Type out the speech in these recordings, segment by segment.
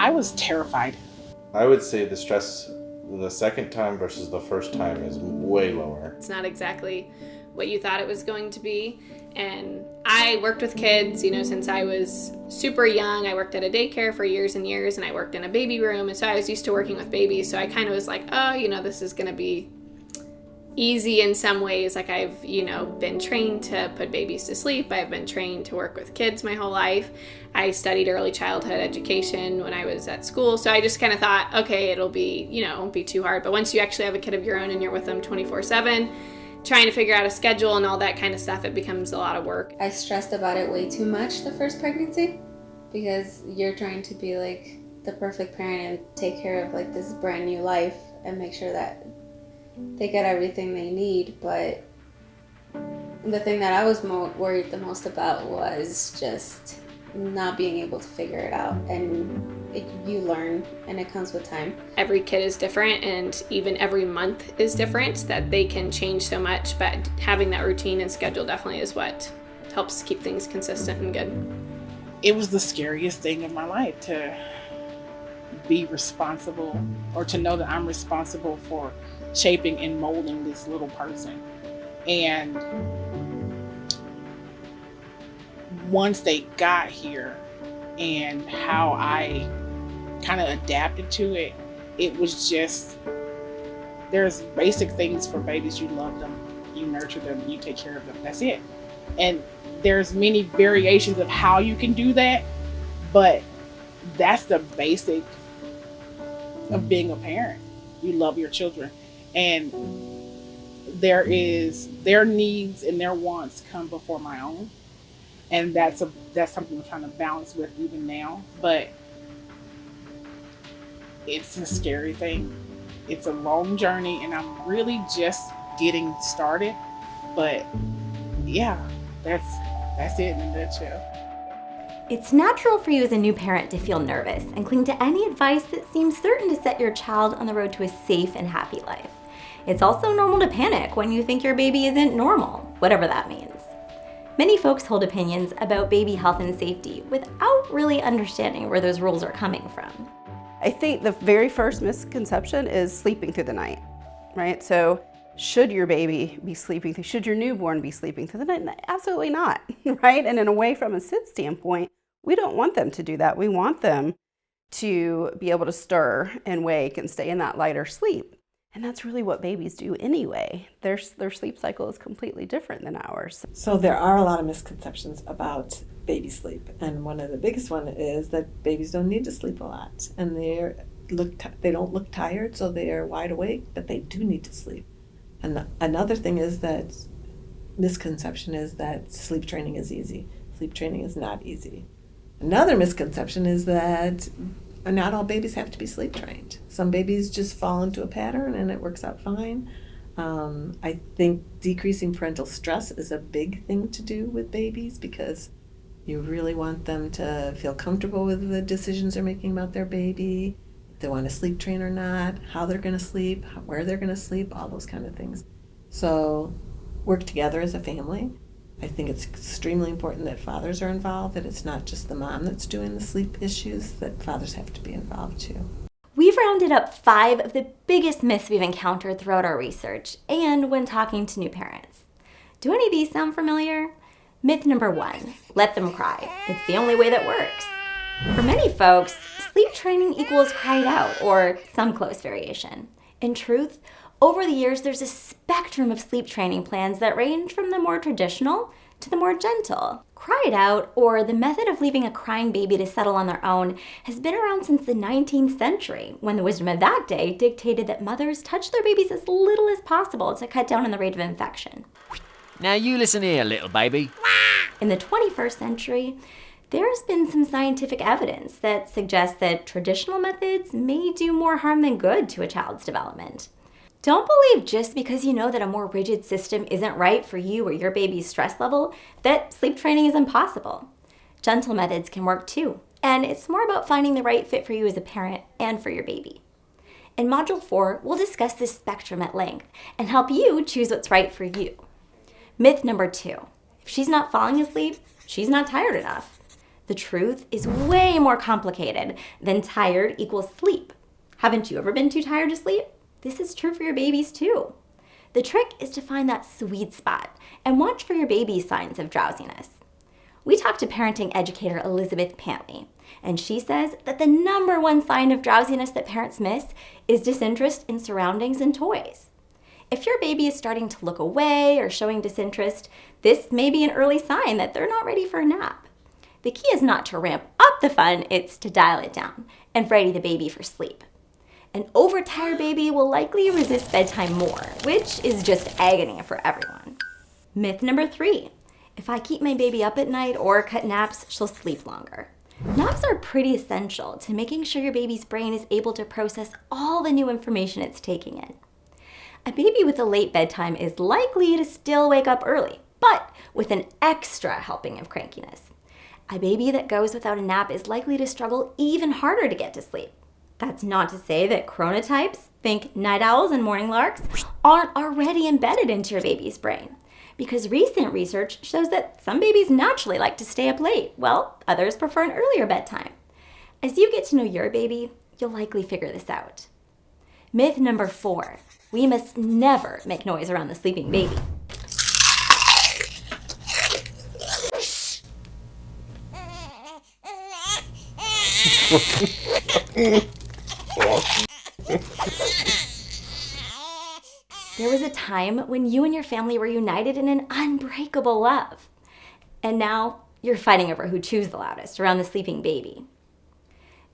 I was terrified. I would say the stress the second time versus the first time is way lower. It's not exactly what you thought it was going to be. And I worked with kids, since I was super young. I worked at a daycare for years and years, and I worked in a baby room. And so I was used to working with babies. So I kind of was like, this is going to be easy in some ways. Like I've, been trained to put babies to sleep. I've been trained to work with kids my whole life. I studied early childhood education when I was at school. So I just kind of thought, okay, it'll be, it won't be too hard. But once you actually have a kid of your own and you're with them 24/7, trying to figure out a schedule and all that kind of stuff, it becomes a lot of work. I stressed about it way too much the first pregnancy because you're trying to be like the perfect parent and take care of like this brand new life and make sure that they get everything they need. But the thing that I was worried the most about was just not being able to figure it out. And you learn, and it comes with time. Every kid is different, and even every month is different, that they can change so much, but having that routine and schedule definitely is what helps keep things consistent and good. It was the scariest thing in my life to be responsible, or to know that I'm responsible for shaping and molding this little person. And once they got here and how I kind of adapted to it, it was just, there's basic things for babies. You love them, you nurture them, you take care of them, that's it. And there's many variations of how you can do that, but that's the basic of being a parent. You love your children, and their needs and their wants come before my own, and that's something I'm trying to balance with even now. But it's a scary thing. It's a long journey, and I'm really just getting started. But yeah, that's it in a nutshell. It's natural for you as a new parent to feel nervous and cling to any advice that seems certain to set your child on the road to a safe and happy life. It's also normal to panic when you think your baby isn't normal, whatever that means. Many folks hold opinions about baby health and safety without really understanding where those rules are coming from. I think the very first misconception is sleeping through the night, right? So should your baby be sleeping through, should your newborn be sleeping through the night? Absolutely not, right? And in a way, from a SIDS standpoint, we don't want them to do that. We want them to be able to stir and wake and stay in that lighter sleep. And that's really what babies do anyway. Their sleep cycle is completely different than ours. So there are a lot of misconceptions about baby sleep. And one of the biggest one is that babies don't need to sleep a lot. And they don't look tired, so they are wide awake, but they do need to sleep. And another thing is that misconception is that sleep training is easy. Sleep training is not easy. Another misconception is that not all babies have to be sleep trained. Some babies just fall into a pattern and it works out fine. I think decreasing parental stress is a big thing to do with babies, because you really want them to feel comfortable with the decisions they're making about their baby, if they want to sleep train or not, how they're going to sleep, where they're going to sleep, all those kind of things. So work together as a family. I think it's extremely important that fathers are involved, that it's not just the mom that's doing the sleep issues, that fathers have to be involved too. We've rounded up 5 of the biggest myths we've encountered throughout our research and when talking to new parents. Do any of these sound familiar? Myth number 1, let them cry. It's the only way that works. For many folks, sleep training equals cry it out or some close variation. In truth, over the years, there's a spectrum of sleep training plans that range from the more traditional to the more gentle. Cry it out, or the method of leaving a crying baby to settle on their own, has been around since the 19th century, when the wisdom of that day dictated that mothers touch their babies as little as possible to cut down on the rate of infection. Now you listen here, little baby. In the 21st century, there's been some scientific evidence that suggests that traditional methods may do more harm than good to a child's development. Don't believe just because you know that a more rigid system isn't right for you or your baby's stress level that sleep training is impossible. Gentle methods can work too, and it's more about finding the right fit for you as a parent and for your baby. In Module 4, we'll discuss this spectrum at length and help you choose what's right for you. Myth number 2, if she's not falling asleep, she's not tired enough. The truth is way more complicated than tired equals sleep. Haven't you ever been too tired to sleep? This is true for your babies too. The trick is to find that sweet spot and watch for your baby's signs of drowsiness. We talked to parenting educator Elizabeth Pantley, and she says that the number one sign of drowsiness that parents miss is disinterest in surroundings and toys. If your baby is starting to look away or showing disinterest, this may be an early sign that they're not ready for a nap. The key is not to ramp up the fun, it's to dial it down and ready the baby for sleep. An overtired baby will likely resist bedtime more, which is just agony for everyone. Myth number 3. If I keep my baby up at night or cut naps, she'll sleep longer. Naps are pretty essential to making sure your baby's brain is able to process all the new information it's taking in. A baby with a late bedtime is likely to still wake up early, but with an extra helping of crankiness. A baby that goes without a nap is likely to struggle even harder to get to sleep. That's not to say that chronotypes, think night owls and morning larks, aren't already embedded into your baby's brain. Because recent research shows that some babies naturally like to stay up late, while others prefer an earlier bedtime. As you get to know your baby, you'll likely figure this out. Myth number 4. We must never make noise around the sleeping baby. There was a time when you and your family were united in an unbreakable love. And now you're fighting over who chews the loudest around the sleeping baby.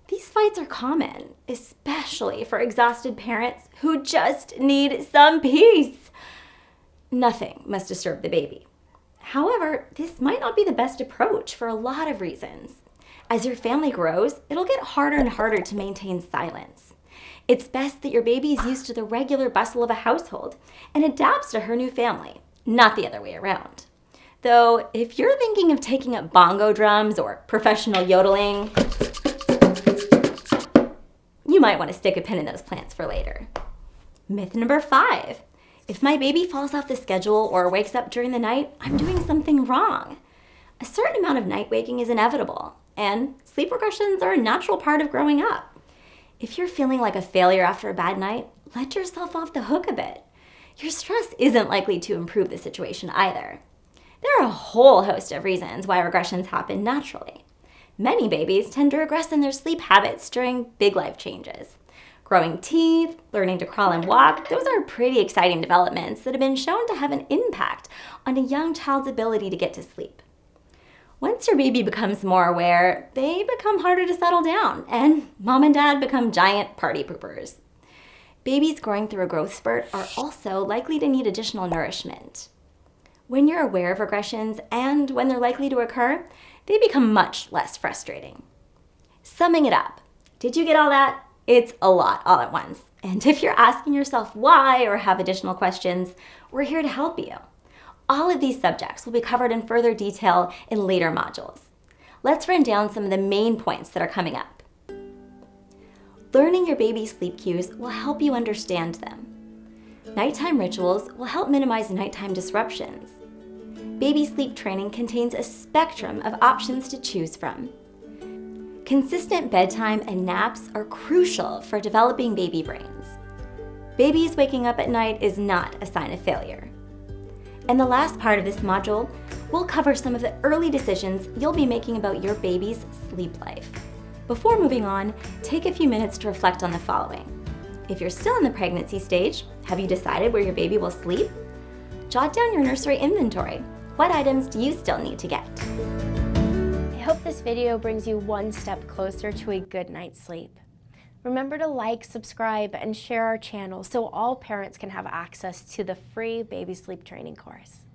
These fights are common, especially for exhausted parents who just need some peace. Nothing must disturb the baby. However, this might not be the best approach for a lot of reasons. As your family grows, it'll get harder and harder to maintain silence. It's best that your baby is used to the regular bustle of a household and adapts to her new family, not the other way around. Though, if you're thinking of taking up bongo drums or professional yodeling, you might want to stick a pin in those plans for later. Myth number 5. If my baby falls off the schedule or wakes up during the night, I'm doing something wrong. A certain amount of night waking is inevitable, and sleep regressions are a natural part of growing up. If you're feeling like a failure after a bad night, let yourself off the hook a bit. Your stress isn't likely to improve the situation either. There are a whole host of reasons why regressions happen naturally. Many babies tend to regress in their sleep habits during big life changes. Growing teeth, learning to crawl and walk, those are pretty exciting developments that have been shown to have an impact on a young child's ability to get to sleep. Once your baby becomes more aware, they become harder to settle down, and mom and dad become giant party poopers. Babies growing through a growth spurt are also likely to need additional nourishment. When you're aware of regressions and when they're likely to occur, they become much less frustrating. Summing it up, did you get all that? It's a lot all at once. And if you're asking yourself why or have additional questions, we're here to help you. All of these subjects will be covered in further detail in later modules. Let's run down some of the main points that are coming up. Learning your baby's sleep cues will help you understand them. Nighttime rituals will help minimize nighttime disruptions. Baby sleep training contains a spectrum of options to choose from. Consistent bedtime and naps are crucial for developing baby brains. Babies waking up at night is not a sign of failure. In the last part of this module, we'll cover some of the early decisions you'll be making about your baby's sleep life. Before moving on, take a few minutes to reflect on the following. If you're still in the pregnancy stage, have you decided where your baby will sleep? Jot down your nursery inventory. What items do you still need to get? I hope this video brings you one step closer to a good night's sleep. Remember to like, subscribe, and share our channel so all parents can have access to the free baby sleep training course.